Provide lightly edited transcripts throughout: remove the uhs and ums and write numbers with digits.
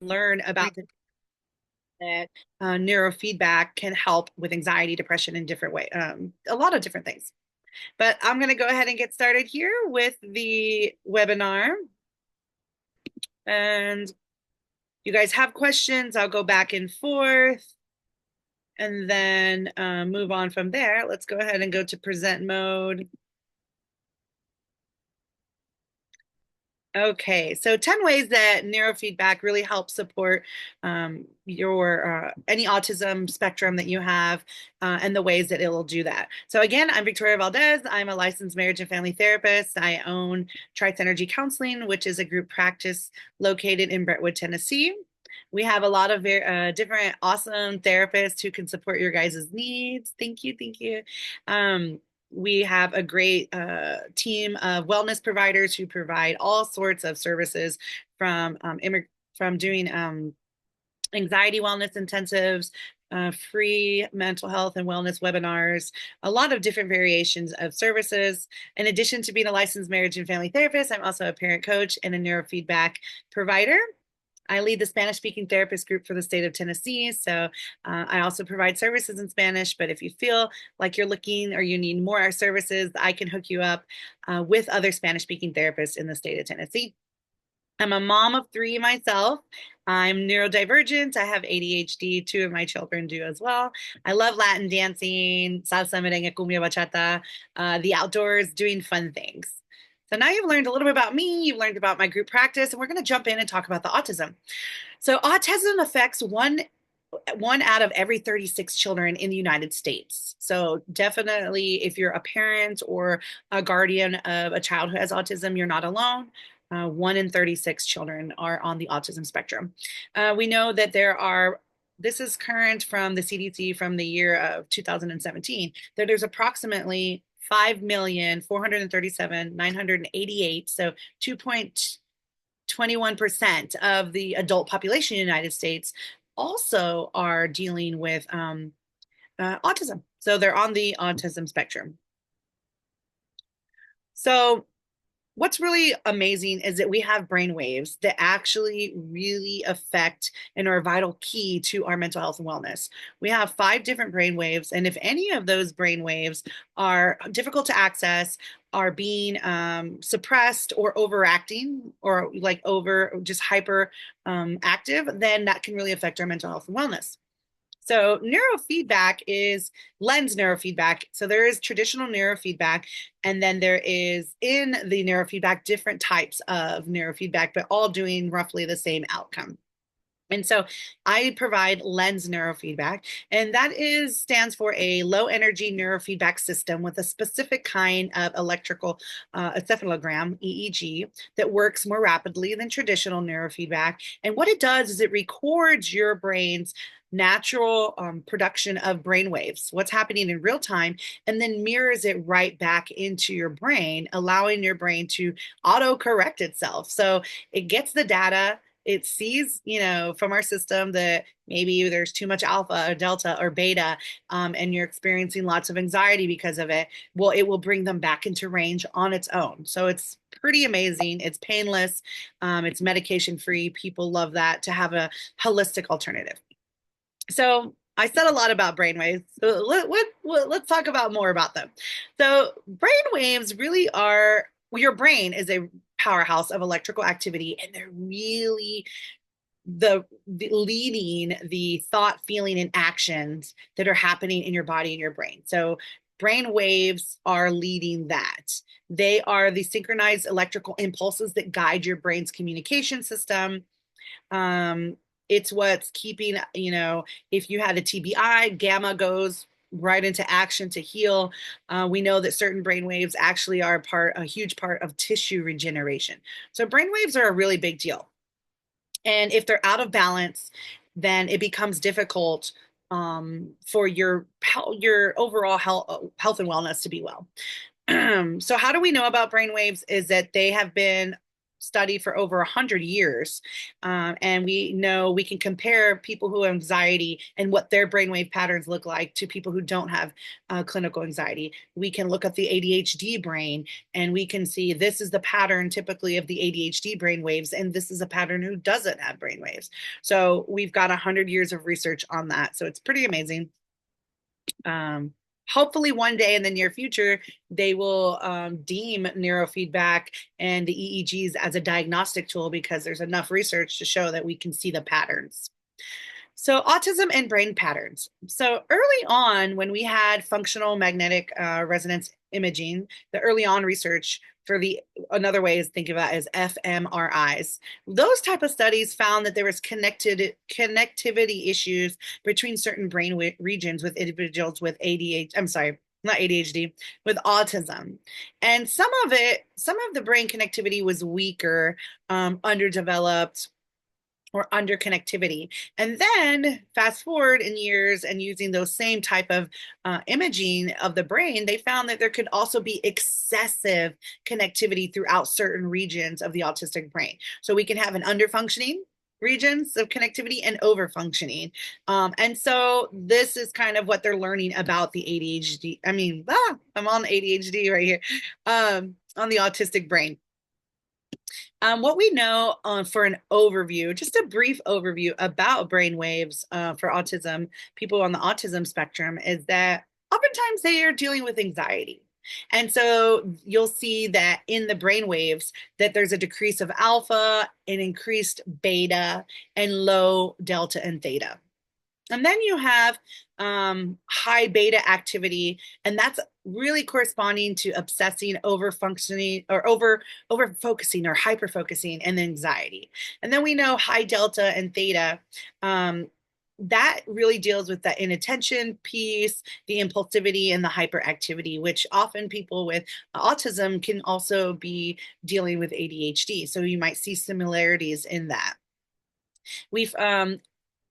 learn about that neurofeedback can help with anxiety, depression in different ways, a lot of different things. But I'm going to go ahead and get started here with the webinar. And you guys have questions, I'll go back and forth and then move on from there. Let's go ahead and go to present mode. Okay, so 10 ways that neurofeedback really helps support your any autism spectrum that you have and the ways that it will do that. So again, I'm Victoria Valdez. I'm a licensed marriage and family therapist. I own Trice Energy Counseling, which is a group practice located in Brentwood, Tennessee. We have a lot of different awesome therapists who can support your guys' needs. Thank you, thank you. We have a great team of wellness providers who provide all sorts of services from doing anxiety wellness intensives, free mental health and wellness webinars, a lot of different variations of services. In addition to being a licensed marriage and family therapist, I'm also a parent coach and a neurofeedback provider. I lead the Spanish speaking therapist group for the state of Tennessee. So I also provide services in Spanish. But if you feel like you're looking or you need more services, I can hook you up with other Spanish speaking therapists in the state of Tennessee. I'm a mom of 3 myself. I'm neurodivergent. I have ADHD. 2 of my children do as well. I love Latin dancing, salsa, merengue, cumbia, bachata, the outdoors, doing fun things. So now you've learned a little bit about me, you've learned about my group practice, and we're going to jump in and talk about the autism. So autism affects one out of every 36 children in the United States. So definitely if you're a parent or a guardian of a child who has autism, you're not alone. 1 in 36 children are on the autism spectrum. We know that this is current from the CDC from the year of 2017, that there's approximately 5,437,988, so 2.21% of the adult population in the United States also are dealing with autism. So they're on the autism spectrum. So what's really amazing is that we have brain waves that actually really affect and are a vital key to our mental health and wellness. We have 5 different brain waves, and if any of those brain waves are difficult to access, are being suppressed or overacting, or like over just hyper active, then that can really affect our mental health and wellness. So neurofeedback is LENS neurofeedback. So there is traditional neurofeedback, and then there is in the neurofeedback different types of neurofeedback, but all doing roughly the same outcome. And so I provide LENS neurofeedback, and that stands for a low energy neurofeedback system with a specific kind of electrical encephalogram, EEG, that works more rapidly than traditional neurofeedback. And what it does is it records your brain's natural production of brain waves, what's happening in real time, and then mirrors it right back into your brain, allowing your brain to auto correct itself. So it gets the data, it sees, from our system that maybe there's too much alpha or delta or beta, and you're experiencing lots of anxiety because of it. Well, it will bring them back into range on its own. So it's pretty amazing. It's painless. It's medication free. People love that, to have a holistic alternative. So I said a lot about brainwaves. So let's talk about more about them. So brainwaves really are, well, your brain is a powerhouse of electrical activity, and they're really the leading the thought, feeling, and actions that are happening in your body and your brain. So brain waves are leading that. They are the synchronized electrical impulses that guide your brain's communication system. It's what's keeping, if you had a TBI, gamma goes right into action to heal. We know that certain brain waves actually are a huge part of tissue regeneration. So brain waves are a really big deal. And if they're out of balance, then it becomes difficult for your overall health and wellness to be well. So how do we know about brain waves? Is that they have been study for over 100 years. And we know we can compare people who have anxiety and what their brainwave patterns look like to people who don't have clinical anxiety. We can look at the ADHD brain and we can see this is the pattern typically of the ADHD brain waves, and this is a pattern who doesn't have brain waves. So we've got 100 years of research on that. So it's pretty amazing. Hopefully one day in the near future, they will deem neurofeedback and the EEGs as a diagnostic tool because there's enough research to show that we can see the patterns. So, autism and brain patterns. So, early on, when we had functional magnetic resonance imaging, the early on research for the another way is think of that as fMRIs. Those type of studies found that there was connectivity issues between certain brain regions with individuals with ADHD. I'm sorry, not ADHD, with autism. And some of the brain connectivity was weaker, underdeveloped, or under connectivity. And then fast forward in years and using those same type of imaging of the brain, they found that there could also be excessive connectivity throughout certain regions of the autistic brain. So we can have an underfunctioning regions of connectivity and overfunctioning. And so this is kind of what they're learning about the ADHD. I'm on ADHD right here, on the autistic brain. What we know for an overview, just a brief overview about brain waves for autism, people on the autism spectrum, is that oftentimes they are dealing with anxiety. And so you'll see that in the brain waves that there's a decrease of alpha, an increased beta, and low delta and theta. And then you have high beta activity, and that's really corresponding to obsessing, over functioning, or over focusing or hyper focusing, and anxiety. And then we know high delta and theta. That really deals with the inattention piece, the impulsivity, and the hyperactivity, which often people with autism can also be dealing with ADHD. So you might see similarities in that. We've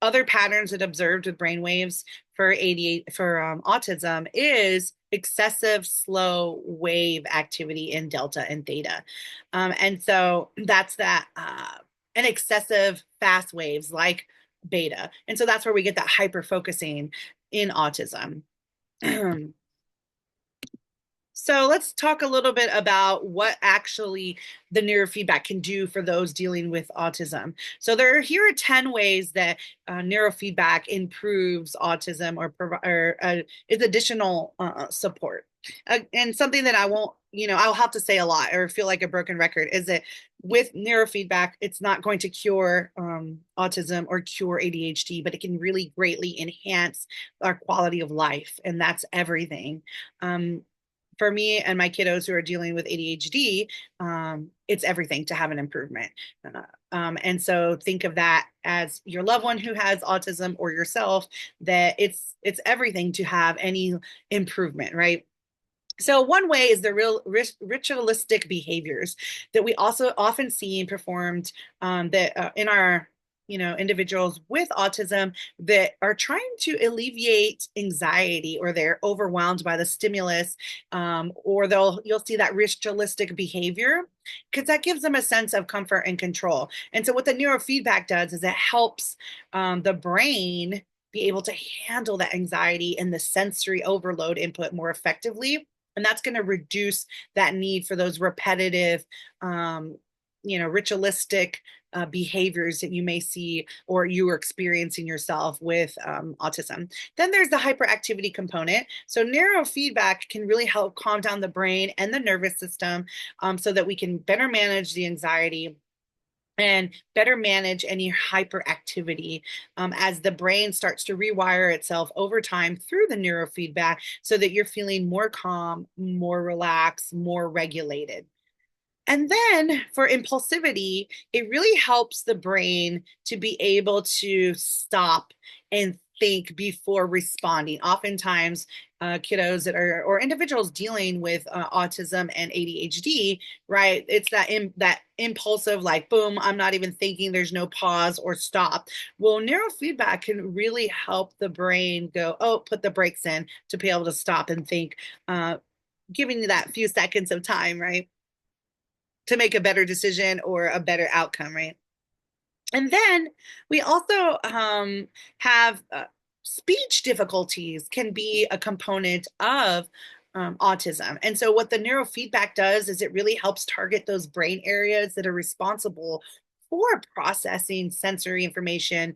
other patterns that observed with brainwaves for autism is excessive slow wave activity in delta and theta. And so that's that, and excessive fast waves like beta. And so that's where we get that hyper focusing in autism. So let's talk a little bit about what actually the neurofeedback can do for those dealing with autism. So here are 10 ways that neurofeedback improves autism or is additional support. And something that I'll have to say a lot or feel like a broken record is that with neurofeedback, it's not going to cure autism or cure ADHD, but it can really greatly enhance our quality of life. And that's everything. For me and my kiddos who are dealing with ADHD, it's everything to have an improvement. And so think of that as your loved one who has autism or yourself, that it's everything to have any improvement, right? So one way is the real ritualistic behaviors that we also often see performed that in our individuals with autism that are trying to alleviate anxiety, or they're overwhelmed by the stimulus, or you'll see that ritualistic behavior because that gives them a sense of comfort and control. And so what the neurofeedback does is it helps the brain be able to handle that anxiety and the sensory overload input more effectively. And that's going to reduce that need for those repetitive, ritualistic behaviors that you may see or you are experiencing yourself with autism. Then there's the hyperactivity component. So neurofeedback can really help calm down the brain and the nervous system so that we can better manage the anxiety and better manage any hyperactivity as the brain starts to rewire itself over time through the neurofeedback so that you're feeling more calm, more relaxed, more regulated. And then for impulsivity, it really helps the brain to be able to stop and think before responding. Oftentimes, kiddos or individuals dealing with autism and ADHD, right? It's that impulsive, like, boom, I'm not even thinking, there's no pause or stop. Well, neurofeedback can really help the brain go, oh, put the brakes in to be able to stop and think, giving you that few seconds of time, right? to make a better decision or a better outcome, right? And then we also have speech difficulties can be a component of autism. And so, what the neurofeedback does is it really helps target those brain areas that are responsible for processing sensory information,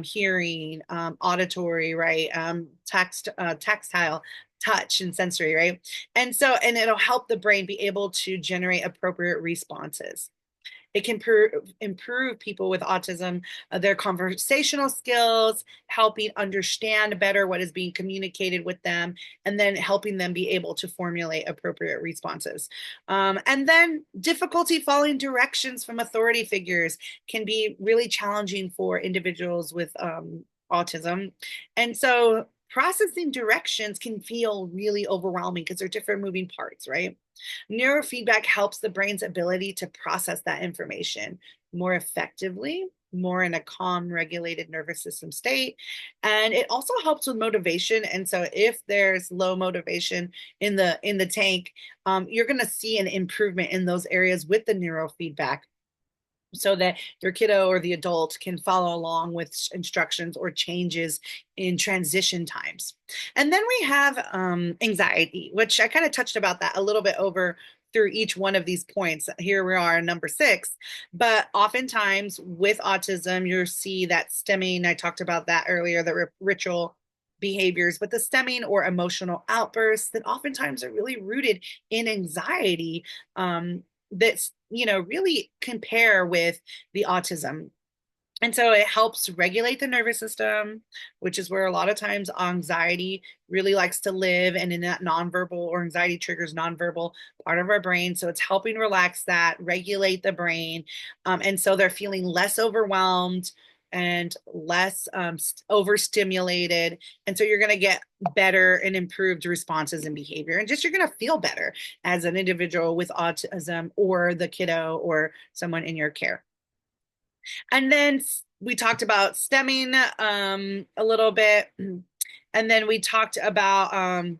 hearing, auditory, right, tactile, touch, and sensory, right? And so, and it'll help the brain be able to generate appropriate responses. It can improve people with autism, their conversational skills, helping understand better what is being communicated with them, and then helping them be able to formulate appropriate responses. And then difficulty following directions from authority figures can be really challenging for individuals with autism. And so processing directions can feel really overwhelming because they're different moving parts, right? Neurofeedback helps the brain's ability to process that information more effectively, more in a calm, regulated nervous system state. And it also helps with motivation. And so if there's low motivation in the tank, you're going to see an improvement in those areas with the neurofeedback so that your kiddo or the adult can follow along with instructions or changes in transition times. And then we have anxiety, which I kind of touched about that a little bit over through each one of these points. Here we are, number 6. But oftentimes with autism, you'll see that stemming, I talked about that earlier, the ritual behaviors, but the stemming or emotional outbursts that oftentimes are really rooted in anxiety, that's really compare with the autism. And so it helps regulate the nervous system, which is where a lot of times anxiety really likes to live. And in that nonverbal, or anxiety triggers nonverbal part of our brain. So it's helping relax that, regulate the brain. And so they're feeling less overwhelmed and less overstimulated. And so you're going to get better and improved responses and behavior. And just you're going to feel better as an individual with autism or the kiddo or someone in your care. And then we talked about stemming a little bit. And then we talked about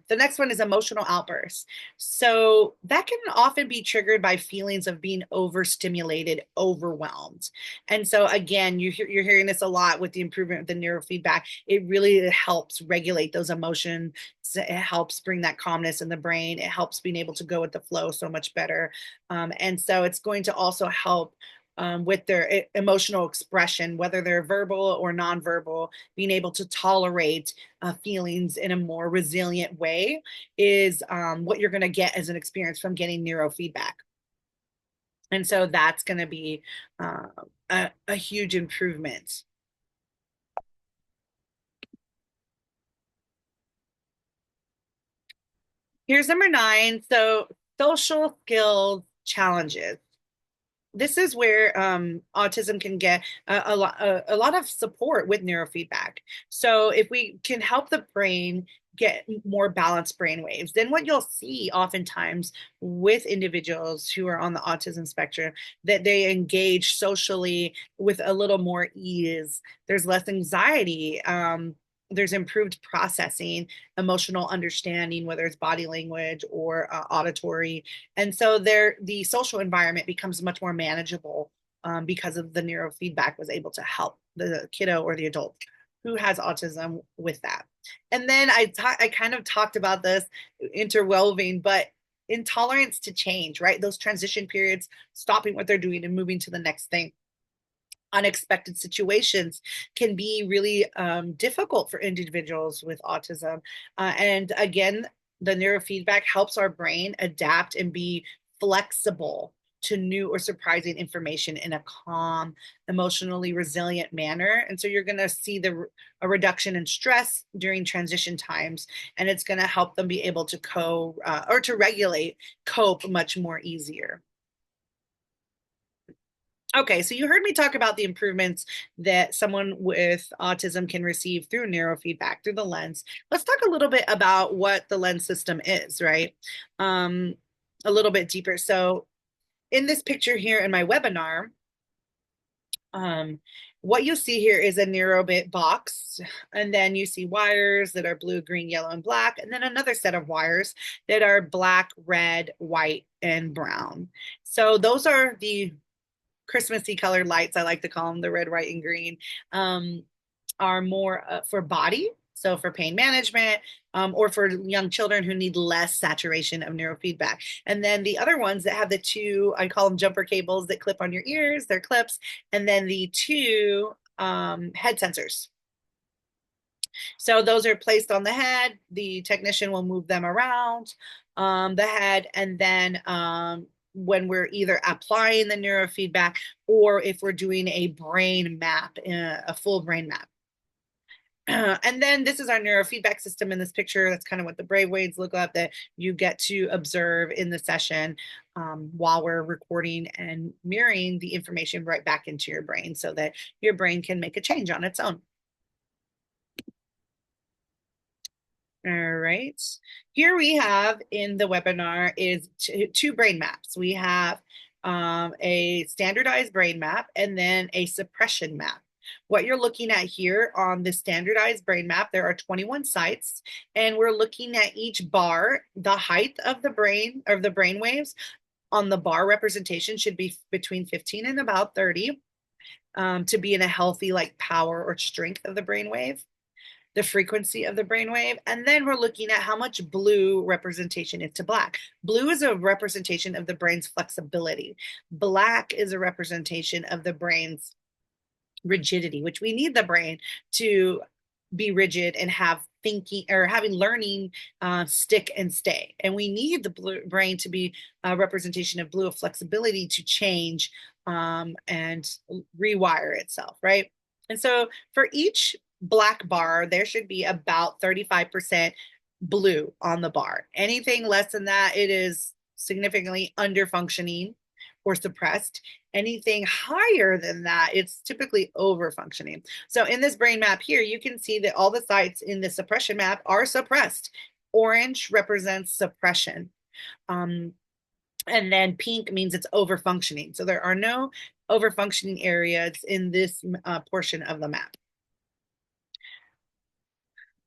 the next one is emotional outbursts. So that can often be triggered by feelings of being overstimulated, overwhelmed. And so again, you're hearing this a lot with the improvement of the neurofeedback. It really helps regulate those emotions. It helps bring that calmness in the brain. It helps being able to go with the flow so much better. And so it's going to also help with their emotional expression, whether they're verbal or nonverbal, being able to tolerate feelings in a more resilient way is what you're going to get as an experience from getting neurofeedback. And so that's going to be a huge improvement. Here's number 9. So, social skills challenges. This is where autism can get a lot of support with neurofeedback. So if we can help the brain get more balanced brain waves, then what you'll see oftentimes with individuals who are on the autism spectrum, that they engage socially with a little more ease. There's less anxiety. There's improved processing, emotional understanding, whether it's body language or auditory. And so the social environment becomes much more manageable because of the neurofeedback was able to help the kiddo or the adult who has autism with that. And then I kind of talked about this interweaving, but intolerance to change, right? Those transition periods, stopping what they're doing and moving to the next thing. Unexpected situations can be really difficult for individuals with autism. And again, the neurofeedback helps our brain adapt and be flexible to new or surprising information in a calm, emotionally resilient manner. And so you're going to see a reduction in stress during transition times, and it's going to help them be able to cope much more easier. Okay, so you heard me talk about the improvements that someone with autism can receive through neurofeedback, through the LENS. Let's talk a little bit about what the LENS system is, right? Um, a little bit deeper. So in this picture here in my webinar, um, what you see here is a neurobit box, and then you see wires that are blue, green, yellow, and black, and then another set of wires that are black, red, white, and brown. So those are the Christmassy colored lights, I like to call them, the red, white, and green, are more for body. So for pain management, or for young children who need less saturation of neurofeedback. And then the other ones that have the two, I call them jumper cables that clip on your ears, they're clips, and then the two head sensors. So those are placed on the head. The technician will move them around the head, and then when we're either applying the neurofeedback or if we're doing a brain map, a full brain map. And then this is our neurofeedback system in this picture. That's kind of what the brainwaves look like that you get to observe in the session while we're recording and mirroring the information right back into your brain so that your brain can make a change on its own. All right. Here we have in the webinar is two brain maps. We have a standardized brain map and then a suppression map. What you're looking at here on the standardized brain map, there are 21 sites, and we're looking at each bar, the height of the brain, or the brain waves on the bar representation should be between 15 and about 30 to be in a healthy like power or strength of the brain wave, the frequency of the brainwave, and then we're looking at how much blue representation is to black. Blue is a representation of the brain's flexibility. Black is a representation of the brain's rigidity, which we need the brain to be rigid and have thinking or having learning stick and stay. And we need the brain to be a representation of blue, of flexibility to change and rewire itself, right? And so for each black bar, there should be about 35% blue on the bar. Anything less than that, it is significantly under functioning or suppressed. Anything higher than that, it's typically over functioning. So in this brain map here, you can see that all the sites in the suppression map are suppressed. Orange represents suppression. And then pink means it's over functioning. So there are no over functioning areas in this portion of the map.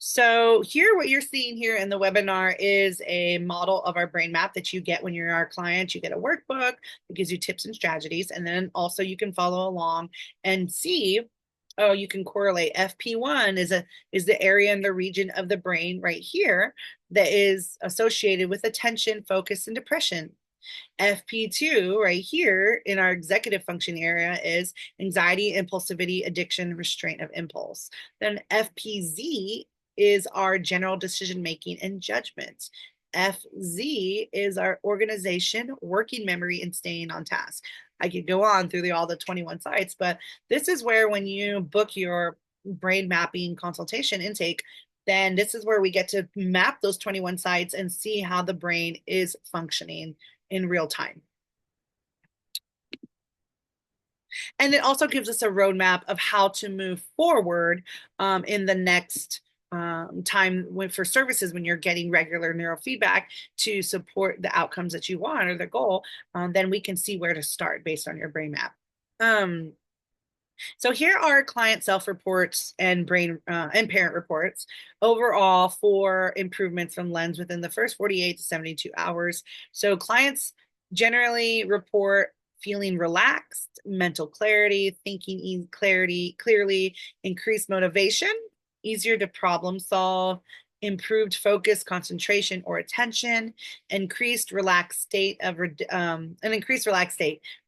So here, what you're seeing here in the webinar is a model of our brain map that you get when you're our client. You get a workbook that gives you tips and strategies. And then also you can follow along and see, oh, you can correlate. FP1 is the area in the region of the brain right here that is associated with attention, focus, and depression. FP2 right here in our executive function area is anxiety, impulsivity, addiction, restraint of impulse. Then FPZ is our general decision making and judgment. FZ is our organization, working memory, and staying on task. I could go on through all the 21 sites, but this is where when you book your brain mapping consultation intake, then this is where we get to map those 21 sites and see how the brain is functioning in real time. And it also gives us a roadmap of how to move forward in the next time for services when you're getting regular neurofeedback to support the outcomes that you want or the goal. Then we can see where to start based on your brain map. So here are client self-reports and and parent reports overall for improvements from LENS within the first 48 to 72 hours. So clients generally report feeling relaxed, mental clarity, thinking clearly, increased motivation, easier to problem solve, improved focus, concentration, or attention, increased relaxed state,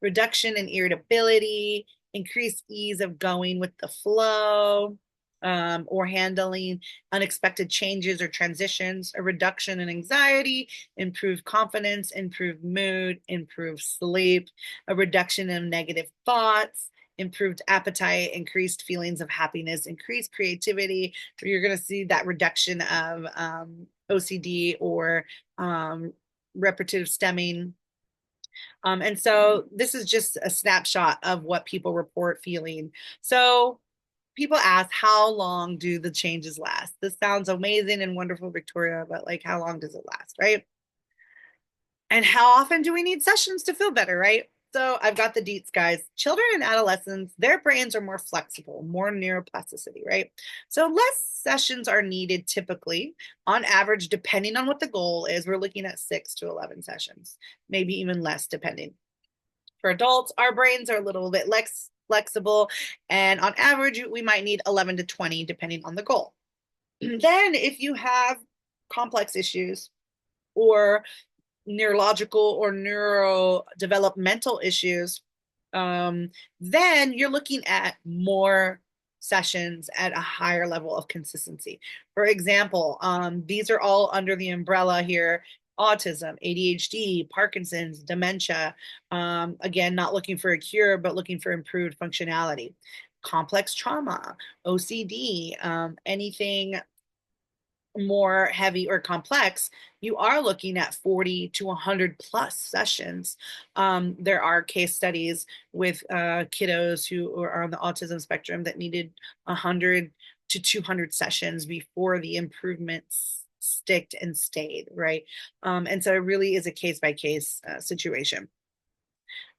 reduction in irritability, increased ease of going with the flow, or handling unexpected changes or transitions, a reduction in anxiety, improved confidence, improved mood, improved sleep, a reduction in negative thoughts, improved appetite, increased feelings of happiness, increased creativity. You're going to see that reduction of OCD or repetitive stemming. And so this is just a snapshot of what people report feeling. So people ask, how long do the changes last? This sounds amazing and wonderful, Victoria, but like, how long does it last, right? And how often do we need sessions to feel better, right? So I've got the deets, guys. Children and adolescents, their brains are more flexible, more neuroplasticity, right? So less sessions are needed typically. On average, depending on what the goal is, we're looking at 6 to 11 sessions, maybe even less depending. For adults, our brains are a little bit less flexible, and on average, we might need 11 to 20 depending on the goal. Then if you have complex issues or neurological or neurodevelopmental issues, then you're looking at more sessions at a higher level of consistency. For example, these are all under the umbrella here: autism, ADHD, Parkinson's, dementia. Again, not looking for a cure, but looking for improved functionality. Complex trauma, OCD, anything more heavy or complex, you are looking at 40 to 100 plus sessions. There are case studies with kiddos who are on the autism spectrum that needed 100 to 200 sessions before the improvements sticked and stayed, right? And so it really is a case by case situation.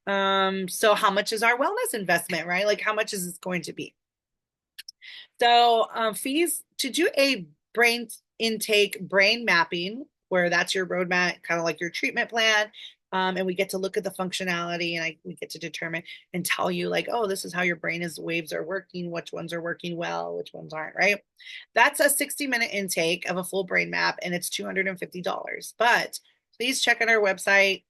So how much is our wellness investment, right? Like how much is this going to be? So fees to do a brain intake brain mapping, where that's your roadmap, kind of like your treatment plan. And we get to look at the functionality, and we get to determine and tell you like, oh, this is how your brain is waves are working, which ones are working well, which ones aren't, right? That's a 60-minute intake of a full brain map, and it's $250. But please check out our website,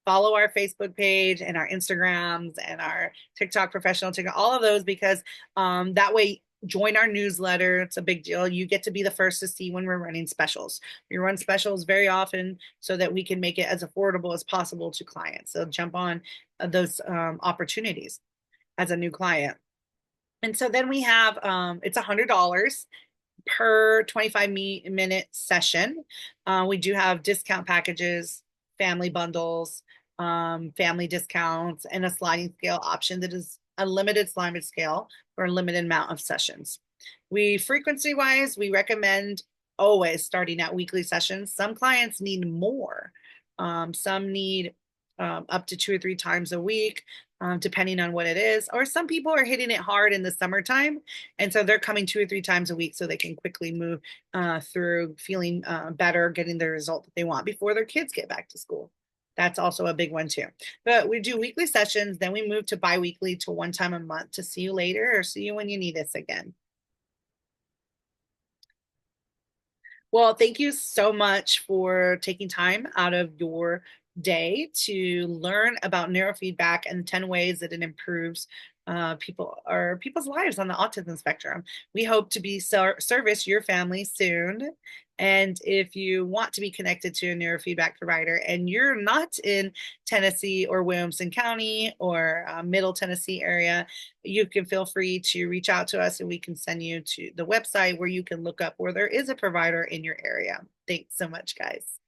follow our Facebook page and our Instagrams and our TikTok professional TikTok, all of those, because that way join our newsletter. It's a big deal. You get to be the first to see when we're running specials. We run specials very often so that we can make it as affordable as possible to clients. So jump on those opportunities as a new client. And so then we have, it's $100 per 25-minute session. We do have discount packages, family bundles, family discounts, and a sliding scale option that is a limited sliding scale for a limited amount of sessions. Frequency wise, we recommend always starting at weekly sessions. Some clients need more. Some need up to 2 or 3 times a week, depending on what it is. Or some people are hitting it hard in the summertime, and so they're coming 2 or 3 times a week so they can quickly move through feeling better, getting the result that they want before their kids get back to school. That's also a big one too. But we do weekly sessions, then we move to bi-weekly to 1 time a month to see you later or see you when you need us again. Well, thank you so much for taking time out of your day to learn about neurofeedback and 10 ways that it improves people's lives on the autism spectrum. We hope to be service your family soon. And if you want to be connected to a neurofeedback provider and you're not in Tennessee or Williamson County or Middle Tennessee area, you can feel free to reach out to us and we can send you to the website where you can look up where there is a provider in your area. Thanks so much, guys.